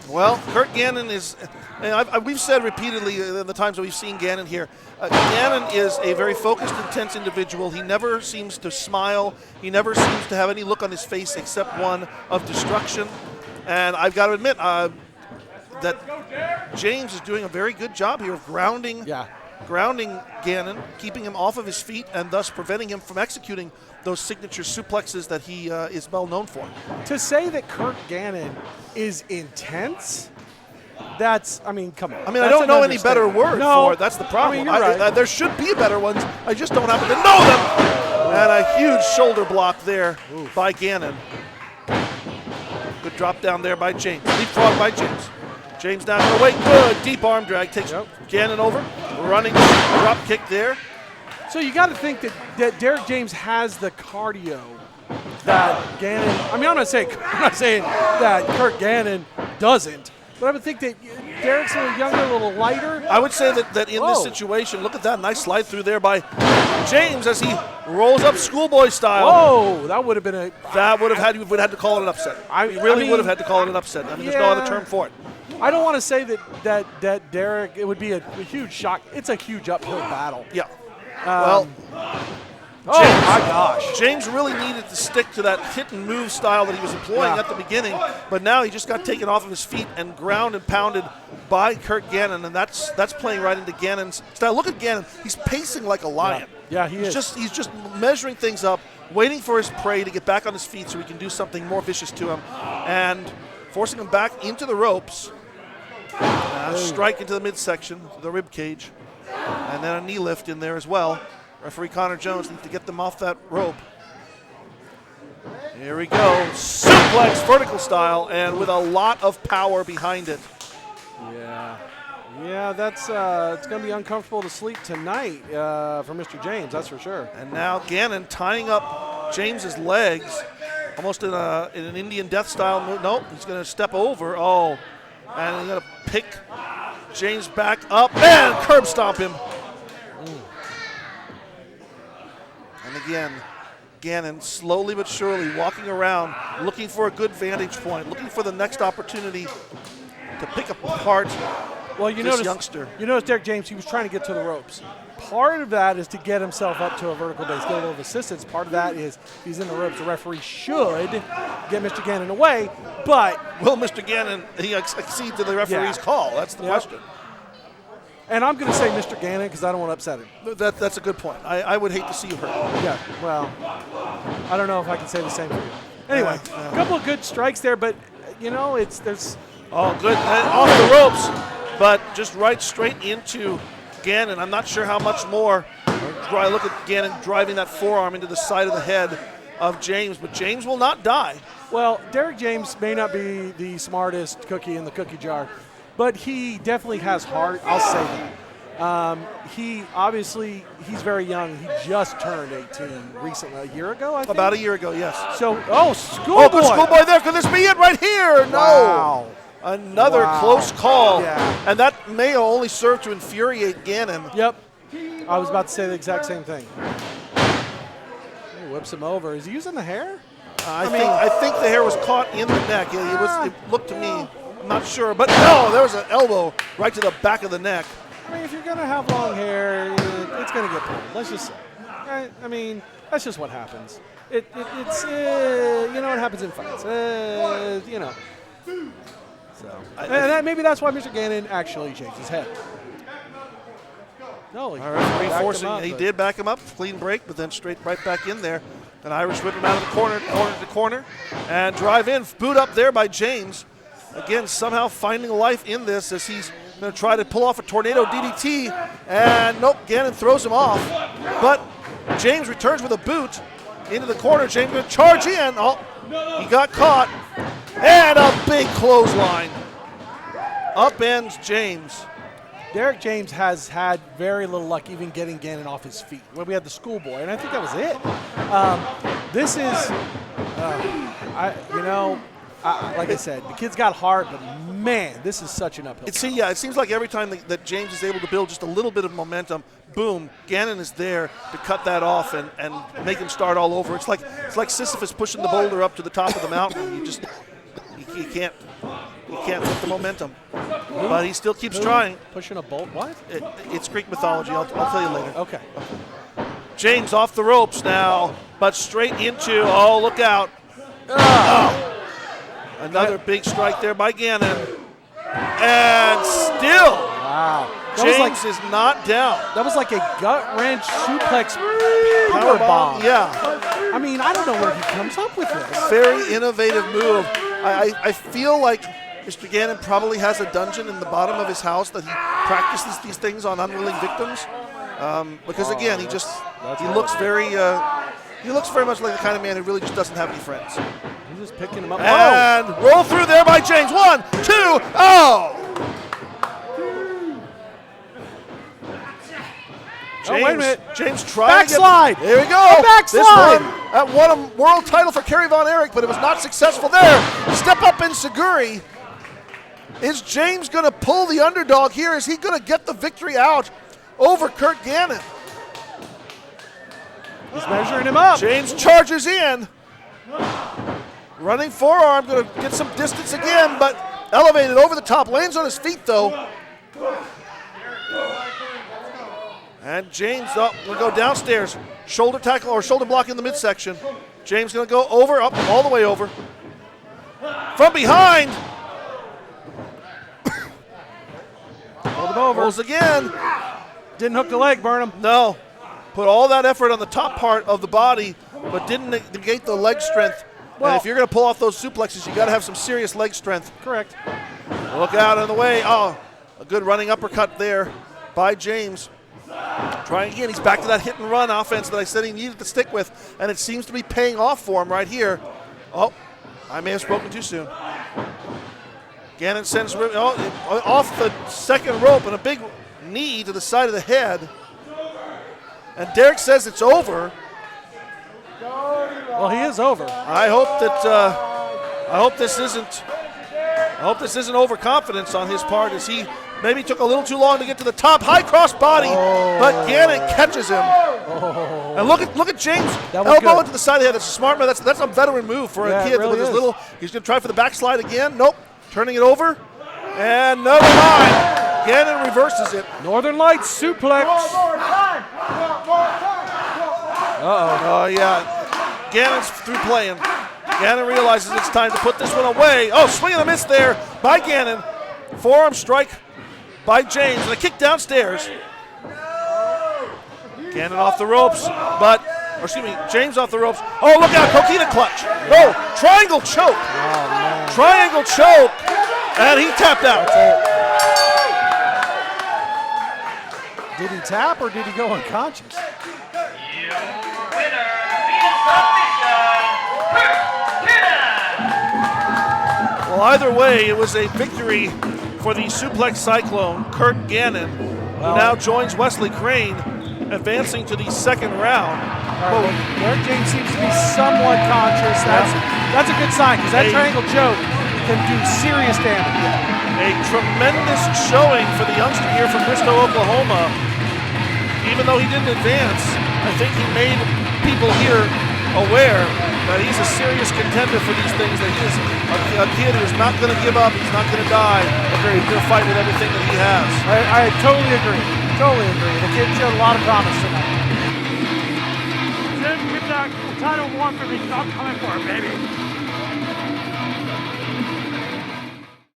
Well, Curt Gannon is, and we've said repeatedly the times that we've seen Gannon here, Gannon is a very focused, intense individual. He never seems to smile. He never seems to have any look on his face except one of destruction. And I've got to admit that James is doing a very good job here of grounding Gannon, keeping him off of his feet, and thus preventing him from executing those signature suplexes that he is well known for. To say that Curt Gannon is intense, that's, I mean, come on. I mean, I don't know any better word for it. That's the problem. I mean, you're right. There should be better ones. I just don't happen to know them. And a huge shoulder block there by Gannon. Good drop down there by James. Leapfrog by James. James down to the weight. Good. Deep arm drag. Takes Gannon over. Running drop kick there. So you got to think that Derek James has the cardio that Gannon. I mean, I'm not saying that Curt Gannon doesn't, but I would think that Derek's a little younger, a little lighter. I would say that in this situation, look at that nice slide through there by James as he rolls up schoolboy style. Whoa, that would have been a. That would have had to call it an upset. You really would have had to call it an upset. I mean, there's no other term for it. I don't want to say that Derek. It would be a huge shock. It's a huge uphill battle. Yeah. Oh my gosh. James really needed to stick to that hit and move style that he was employing at the beginning, but now he just got taken off of his feet and ground and pounded by Curt Gannon, and that's playing right into Gannon's style. Look at Gannon. He's pacing like a lion. Yeah, he is. He's just measuring things up, waiting for his prey to get back on his feet so he can do something more vicious to him, and forcing him back into the ropes. Strike into the midsection, the rib cage. And then a knee lift in there as well. Referee Connor Jones needs to get them off that rope. Here we go. Suplex, vertical style, and with a lot of power behind it. Yeah, that's it's going to be uncomfortable to sleep tonight for Mr. James, that's for sure. And now Gannon tying up James's legs, almost in an Indian death style move. Nope, he's going to step over. Oh, and he's going to pick James back up and curb stomp him. And again, Gannon slowly but surely walking around, looking for a good vantage point, looking for the next opportunity to pick apart this youngster. You notice Derek James, he was trying to get to the ropes. Part of that is to get himself up to a vertical base, get a little assistance. Part of that is he's in the ropes. The referee should get Mr. Gannon away, but will Mr. Gannon accede to the referee's call? That's the question. And I'm going to say Mr. Gannon because I don't want to upset him. That's a good point. I would hate to see you hurt. Yeah, well, I don't know if I can say the same for you. Anyway, a couple of good strikes there, but, there's. Oh, good. And off the ropes, but just right straight into Gannon. I'm not sure how much more. Look at Gannon driving that forearm into the side of the head of James, but James will not die. Well, Derek James may not be the smartest cookie in the cookie jar, but he definitely has heart. I'll say that. He's very young. He just turned 18 recently, a year ago, I think. About a year ago, yes. So, schoolboy. Oh, good schoolboy there. Could this be it right here? No. Wow. Another close call. Yeah. And that may only serve to infuriate Gannon. Yep. I was about to say the exact same thing. He whips him over. Is he using the hair? I think the hair was caught in the neck. It looked to me. I'm not sure, but no, there was an elbow right to the back of the neck. I mean, if you're going to have long hair, it's going to get pulled. Let's just say. I mean, that's just what happens. It's it happens in fights. So, maybe that's why Mr. Gannon actually changed his head. No, he did back him up, clean break, but then straight right back in there. An Irish whip him out of the corner to corner, and drive in. Boot up there by James. Again, somehow finding life in this as he's going to try to pull off a tornado DDT. And nope, Gannon throws him off. But James returns with a boot into the corner. James going to charge in. Oh, he got caught. And a big clothesline. Upends James. Derek James has had very little luck even getting Gannon off his feet. When we had the schoolboy, and I think that was it. This is, like I said, the kid's got heart, but man, this is such an uphill. It seems like every time that James is able to build just a little bit of momentum, boom, Gannon is there to cut that off and make him start all over. It's like Sisyphus pushing the boulder up to the top of the mountain. You can't He can't flip the momentum. But he still keeps trying. Pushing a bolt? What? It's Greek mythology. I'll tell you later. Okay. James off the ropes now, but straight into, oh, look out. Oh. Another big strike there by Gannon. And still, wow. James is not down. That was like a gut-wrench suplex power bomb. Yeah. I mean, I don't know where he comes up with this. Very innovative move. I feel like Mr. Gannon probably has a dungeon in the bottom of his house that he practices these things on unwilling victims. Because again, he looks very much like the kind of man who really just doesn't have any friends. He's just picking him up. And roll through there by James. 1, 2, oh! James, wait a minute. James trying backslide. to get. Here we go. A backslide. This one won a world title for Kerry Von Erich, but it was not successful there. Step up in Seguri. Is James going to pull the underdog here? Is he going to get the victory out over Curt Gannon? He's measuring him up. James charges in. Running forearm, going to get some distance again, but elevated over the top. Lands on his feet, though. And James going to go downstairs. Shoulder tackle or shoulder block in the midsection. James going to go over, up, all the way over. From behind. Hold him over. Rolls again. Didn't hook the leg, Burnham. No. Put all that effort on the top part of the body, but didn't negate the leg strength. Well, and if you're going to pull off those suplexes, you got to have some serious leg strength. Correct. Look out on the way. Oh, a good running uppercut there by James. Trying again. He's back to that hit and run offense that I said he needed to stick with, and it seems to be paying off for him right here. Oh, I may have spoken too soon. Gannon sends off the second rope and a big knee to the side of the head. And Derek says it's over. Well, he is over. I hope this isn't overconfidence on his part, as he maybe took a little too long to get to the top. High cross body, but Gannon catches him. And look at James elbow into the side of the head. That's a smart man. That's a veteran move for a kid really with his is. little. He's going to try for the backslide again. Nope. Turning it over. And never mind. Gannon reverses it. Northern Lights suplex. Oh, yeah. Gannon's through playing. Gannon realizes it's time to put this one away. Oh, swing and a miss there by Gannon. Forearm strike by James, and a kick downstairs. Gannon off the ropes, James off the ropes. Oh, look out, coquina clutch. No, triangle choke. Triangle choke, and he tapped out. Did he tap or did he go unconscious? Well, either way, it was a victory for the Suplex Cyclone, Curt Gannon, who now joins Wesley Crane, advancing to the second round. Derek James seems to be somewhat conscious. That's a good sign, because that triangle choke can do serious damage. A tremendous showing for the youngster here from Bristow, Oklahoma. Even though he didn't advance, I think he made people here aware that he's a serious contender for these things, that he is a kid who's not going to give up, he's not going to die. He's going to fight with everything that he has. I totally agree. Totally agree. The kid showed a lot of promise tonight. Keep that title warm for me, 'cause I'm coming for it, baby.